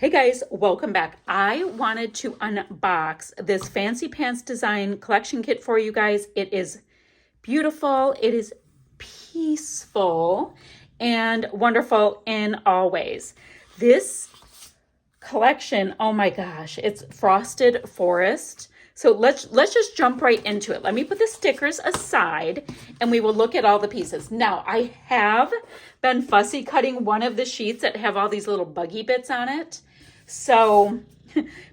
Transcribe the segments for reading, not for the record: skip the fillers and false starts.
Hey guys, welcome back. I wanted to unbox this Fancy Pants Design collection kit for you guys. It is beautiful, it is peaceful, and wonderful in all ways. This collection, oh my gosh, it's Frosted Forest. So let's just jump right into it. Let me put the stickers aside and we will look at all the pieces. Now, I have been fussy cutting one of the sheets that have all these little buggy bits on it. So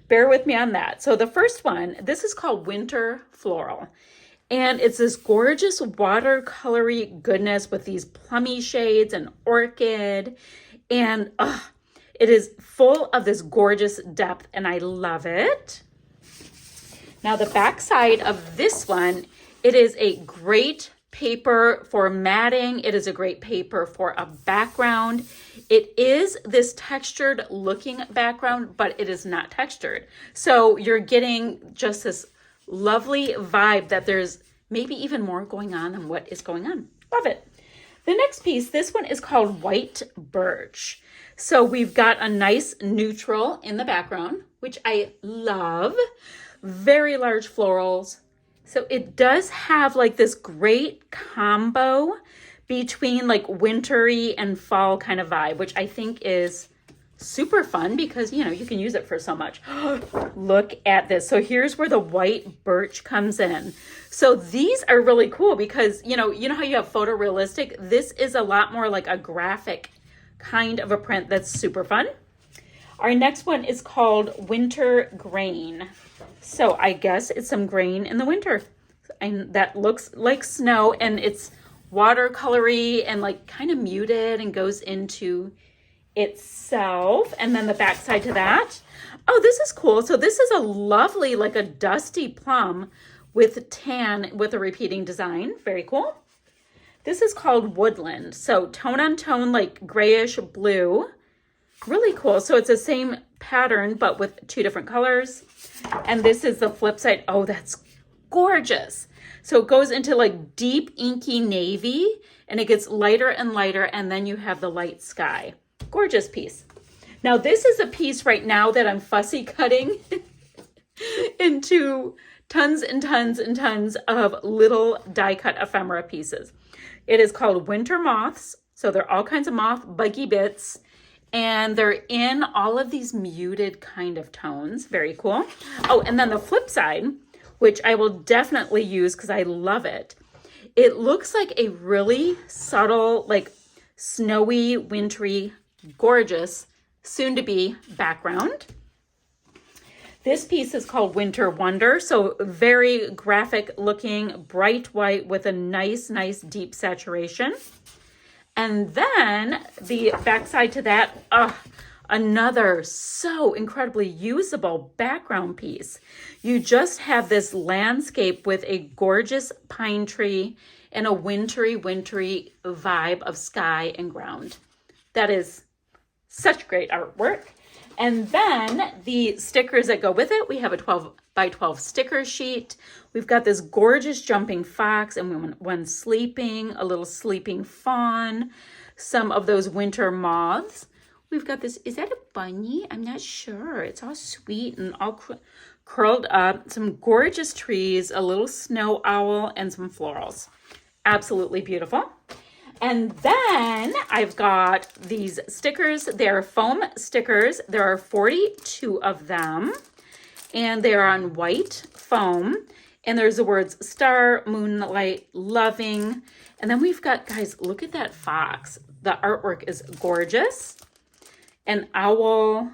bear with me on that. So the first one, this is called Winter Floral. And it's this gorgeous watercolory goodness with these plummy shades and orchid. And it is full of this gorgeous depth and I love it. Now the back side of this one, it is a great paper for matting. It is a great paper for a background. It is this textured looking background, but it is not textured. So you're getting just this lovely vibe that there's maybe even more going on than what is going on. Love it. The next piece, this one is called White Birch. So we've got a nice neutral in the background, which I love. Very large florals. So it does have like this great combo between like wintry and fall kind of vibe, which I think is super fun because, you know, you can use it for so much. Look at this. So here's where the white birch comes in. So these are really cool because, you know how you have photorealistic? This is a lot more like a graphic kind of a print that's super fun. Our next one is called Winter Grain. So I guess it's some grain in the winter. And that looks like snow and it's watercolory and like kind of muted and goes into itself. And then the back side to that. Oh, this is cool. So this is a lovely, like a dusty plum with tan with a repeating design. Very cool. This is called Woodland. So tone on tone, like grayish blue. Really cool. So it's the same pattern, but with two different colors. And this is the flip side. Oh, that's gorgeous. So it goes into like deep inky navy and it gets lighter and lighter. And then you have the light sky. Gorgeous piece. Now this is a piece right now that I'm fussy cutting into tons and tons and tons of little die cut ephemera pieces. It is called Winter Moths. So they're all kinds of moth buggy bits. And they're in all of these muted kind of tones. Very cool. Oh, and then the flip side, which I will definitely use because I love it. It looks like a really subtle, like snowy, wintry, gorgeous, soon-to-be background. This piece is called Winter Wonder. So very graphic looking, bright white with a nice deep saturation. And then the backside to that, another so incredibly usable background piece. You just have this landscape with a gorgeous pine tree and a wintry vibe of sky and ground. That is such great artwork. And then the stickers that go with it, we have a 12 by 12 sticker sheet. We've got this gorgeous jumping fox and one sleeping, a little sleeping fawn, some of those winter moths. We've got this, is that a bunny? I'm not sure. It's all sweet and all curled up. Some gorgeous trees, a little snow owl, and some florals. Absolutely beautiful. And then I've got these stickers. They're foam stickers. There are 42 of them. And they are on white foam. And there's the words star, moonlight, loving. And then we've got, guys, look at that fox. The artwork is gorgeous. An owl,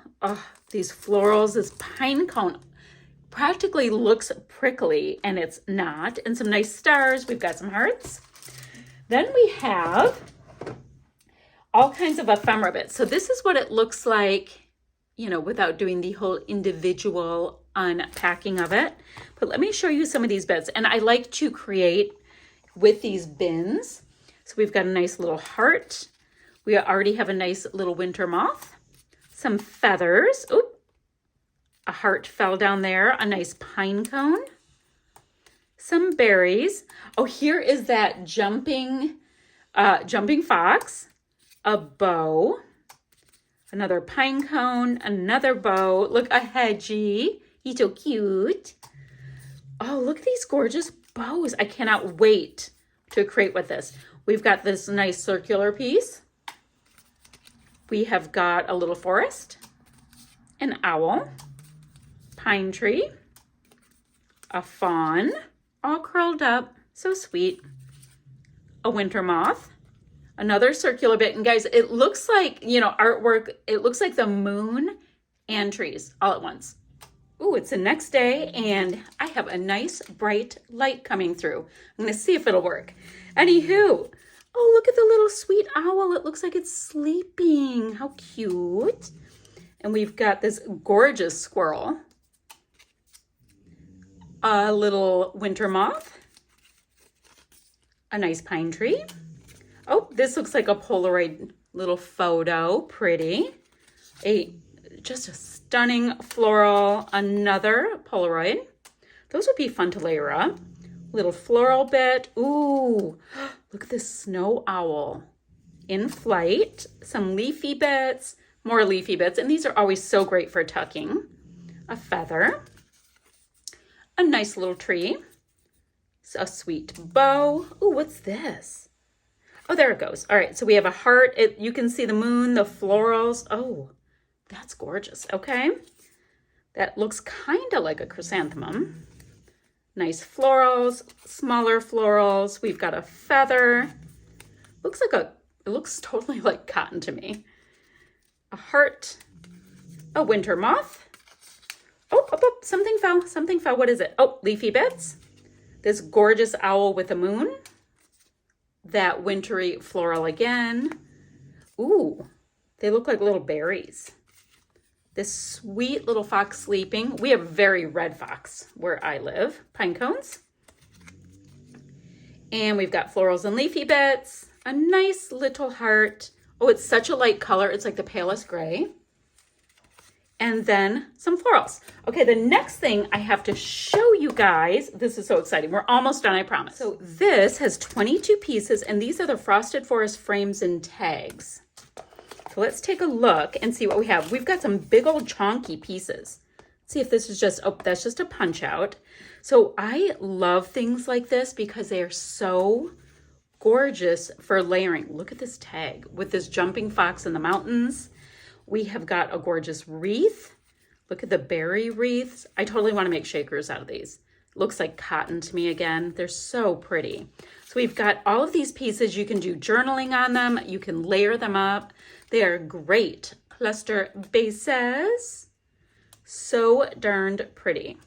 these florals, this pine cone practically looks prickly and it's not. And some nice stars. We've got some hearts. Then we have all kinds of ephemera bits. So this is what it looks like, you know, without doing the whole individual unpacking of it. But let me show you some of these bits. And I like to create with these bins. So we've got a nice little heart. We already have a nice little winter moth. Some feathers. Oop, a heart fell down there. A nice pine cone. Some berries. Oh, here is that jumping fox. A bow. Another pine cone, another bow. Look, a hedgie. He's so cute. Oh, look at these gorgeous bows. I cannot wait to create with this. We've got this nice circular piece. We have got a little forest, an owl, pine tree, a fawn, all curled up, so sweet, a winter moth, another circular bit. And guys, it looks like, you know, artwork, it looks like the moon and trees all at once. Ooh, it's the next day and I have a nice bright light coming through. I'm gonna see if it'll work. Anywho, oh, look at the little sweet owl. It looks like it's sleeping. How cute. And we've got this gorgeous squirrel, a little winter moth, a nice pine tree. Oh, this looks like a Polaroid little photo. Pretty. Just a stunning floral, another Polaroid. Those would be fun to layer up. Little floral bit. Ooh, look at this snow owl in flight. Some leafy bits, more leafy bits, and these are always so great for tucking. A feather, a nice little tree, a sweet bow. Ooh, what's this? Oh, there it goes. All right, so we have a heart. You can see the moon, the florals. Oh, that's gorgeous. Okay, that looks kind of like a chrysanthemum. Nice florals, smaller florals. We've got a feather. It looks totally like cotton to me. A heart, a winter moth. Oh, something fell. What is it? Oh, leafy bits. This gorgeous owl with a moon. That wintry floral again. Ooh, they look like little berries. This sweet little fox sleeping. We have very red fox where I live. Pine cones. And we've got florals and leafy bits. A nice little heart. Oh, it's such a light color. It's like the palest gray. And then some florals. Okay, the next thing I have to show you guys. This is so exciting. We're almost done, I promise. So this has 22 pieces, and these are the Frosted Forest frames and tags. So let's take a look and see what we have. We've got some big old chonky pieces. Let's see if this is just, oh, that's just a punch out. So I love things like this because they are so gorgeous for layering. Look at this tag with this jumping fox in the mountains. We have got a gorgeous wreath. Look at the berry wreaths. I totally want to make shakers out of these. Looks like cotton to me again. They're so pretty. So we've got all of these pieces. You can do journaling on them. You can layer them up. They are great cluster bases. So darned pretty.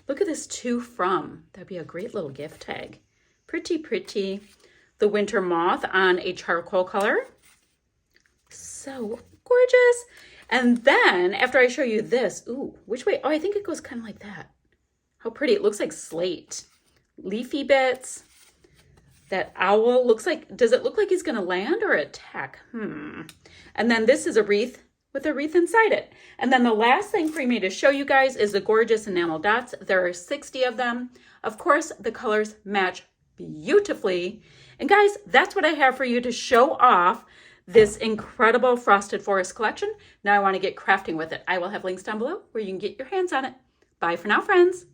Look at this to from. That'd be a great little gift tag. Pretty, pretty. The winter moth on a charcoal color. So gorgeous. And then after I show you this, ooh, which way? Oh, I think it goes kind of like that. How pretty. It looks like slate. Leafy bits. That owl looks like, does it look like he's going to land or attack? And then this is a wreath with a wreath inside it. And then the last thing for me to show you guys is the gorgeous enamel dots. There are 60 of them. Of course, the colors match beautifully. And guys, that's what I have for you to show off this incredible Frosted Forest collection. Now I want to get crafting with it. I will have links down below where you can get your hands on it. Bye for now, friends.